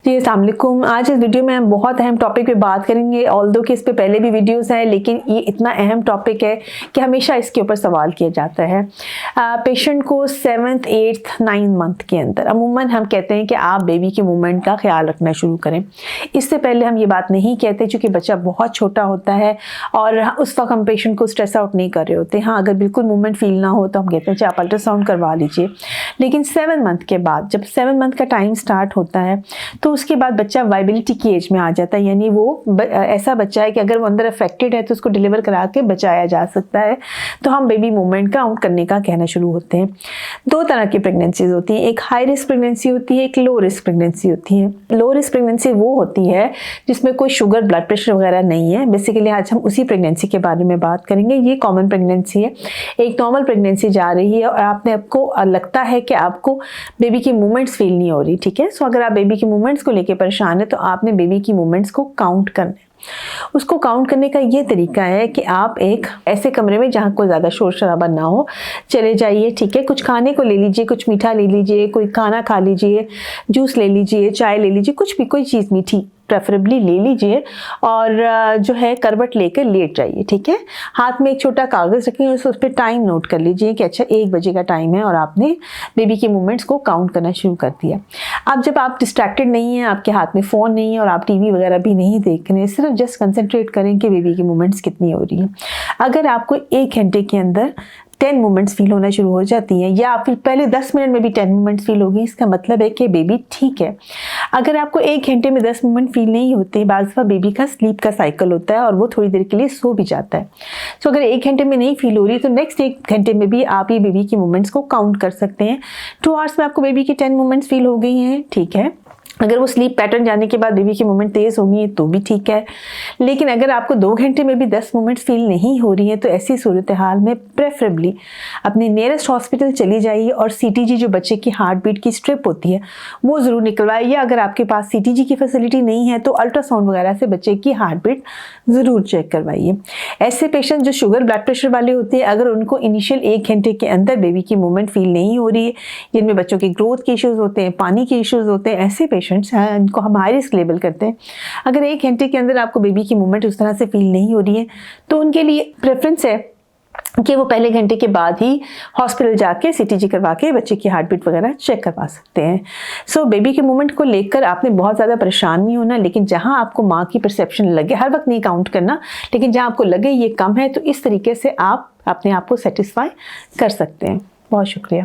जी अस्सलाम वालेकुम। आज इस वीडियो में हम बहुत अहम टॉपिक पे बात करेंगे। ऑल्दो कि इस पे पहले भी वीडियोस हैं, लेकिन ये इतना अहम टॉपिक है कि हमेशा इसके ऊपर सवाल किया जाता है। पेशेंट को 7th 8th 9th मंथ के अंदर अमूमन हम कहते हैं कि आप बेबी के मूवमेंट का ख्याल रखना शुरू करें। इससे पहले हम ये बात नहीं कहते चूँकि बच्चा बहुत छोटा होता है और उस वक्त हम पेशेंट को स्ट्रेस आउट नहीं कर रहे होते। हाँ, अगर बिल्कुल मूवमेंट फील ना हो तो हम कहते हैं चाहे आप अल्ट्रासाउंड करवा लीजिए। लेकिन 7 मंथ के बाद, जब 7 मंथ का टाइम स्टार्ट होता है तो उसके बाद बच्चा वाइबिलिटी की एज में आ जाता है, यानी वो ऐसा बच्चा है कि अगर वो अंदर अफेक्टेड है तो उसको डिलीवर करा के बचाया जा सकता है। तो हम बेबी मूवमेंट काउंट करने का कहना शुरू होते हैं। 2 तरह की प्रेगनेंसीज होती हैं, एक हाई रिस्क प्रेगनेंसी होती है, एक लो रिस्क प्रेगनेंसी होती है। लो रिस्क प्रेगनेंसी वो होती है जिसमें कोई शुगर ब्लड प्रेशर वगैरह नहीं है। बेसिकली आज हम उसी प्रेगनेंसी के बारे में बात करेंगे। ये कॉमन प्रेगनेंसी है, एक नॉर्मल प्रेगनेंसी जा रही है और आपको लगता है कि आपको बेबी की मूवमेंट्स फील नहीं हो रही। ठीक है, सो अगर आप बेबी की मूवमेंट्स को लेके परेशान है तो आपने बेबी की मूवमेंट्स को काउंट करना है। उसको काउंट करने का ये तरीका है कि आप एक ऐसे कमरे में जहाँ कोई ज़्यादा शोर शराबा ना हो चले जाइए। ठीक है, कुछ खाने को ले लीजिए, कुछ मीठा ले लीजिए, कोई खाना खा लीजिए, जूस ले लीजिए, चाय ले लीजिए, कुछ भी कोई चीज़ मीठी प्रेफरेबली ले लीजिए और जो है करवट लेकर लेट जाइए। ठीक है, हाथ में एक छोटा कागज़ रखें और उस पर टाइम नोट कर लीजिए कि अच्छा 1 बजे का टाइम है और आपने बेबी के मूवमेंट्स को काउंट करना शुरू कर दिया। अब जब आप डिस्ट्रैक्टेड नहीं हैं, आपके हाथ में फ़ोन नहीं है और आप टीवी वगैरह भी नहीं देख रहे हैं, सिर्फ जस्ट कंसंट्रेट करें कि बेबी की मूवमेंट्स कितनी हो रही है। अगर आपको 1 घंटे के अंदर 10 मूवमेंट्स फील होना शुरू हो जाती हैं या फिर पहले 10 मिनट में भी 10 मूवमेंट्स फील होगी, इसका मतलब है कि बेबी ठीक है। अगर आपको 1 घंटे में 10 मूवमेंट फील नहीं होते, बाज़ दफ़ा बेबी का स्लीप का साइकिल होता है और वो थोड़ी देर के लिए सो भी जाता है। तो अगर 1 घंटे में नहीं फील हो रही तो नेक्स्ट 1 घंटे में भी आप ये बेबी की मूवमेंट्स को काउंट कर सकते हैं। 2 आवर्स में आपको बेबी की 10 मूवमेंट्स फील हो गई हैं, ठीक है। अगर वो स्लीप पैटर्न जाने के बाद बेबी की मूवमेंट तेज़ होगी तो भी ठीक है। लेकिन अगर आपको 2 घंटे में भी 10 मूवमेंट्स फील नहीं हो रही हैं तो ऐसी सूरत हाल में प्रेफरेबली अपने नियरेस्ट हॉस्पिटल चली जाइए और CTG जो बच्चे की हार्ट बीट की स्ट्रिप होती है वो ज़रूर निकलवाइए। अगर आपके पास CTG की फैसिलिटी नहीं है तो अल्ट्रासाउंड वगैरह से बच्चे की हार्ट बीट ज़रूर चेक करवाइए। ऐसे पेशेंट जो शुगर ब्लड प्रेशर वाले होते हैं, अगर उनको इनिशियल 1 घंटे के अंदर बेबी की मूवमेंट फील नहीं हो रही है, जिनमें बच्चों के ग्रोथ के इश्यूज़ होते हैं, पानी के इश्यूज़ होते हैं, ऐसे पेशेंट्स हैं इनको हम हाई रिस्क लेबल करते हैं। अगर 1 घंटे के अंदर आपको बेबी की मूवमेंट उस तरह से फील नहीं हो रही है तो उनके लिए प्रेफरेंस है कि वो पहले घंटे के बाद ही हॉस्पिटल जाके CTG करवा के बच्चे की हार्ट बीट वगैरह चेक करवा सकते हैं। सो बेबी के मूवमेंट को लेकर आपने बहुत ज़्यादा परेशान नहीं होना, लेकिन जहां आपको माँ की परसेप्शन लगे, हर वक्त नहीं काउंट करना, लेकिन जहां आपको लगे ये कम है तो इस तरीके से आप अपने आप को सेटिस्फाई कर सकते हैं। बहुत शुक्रिया।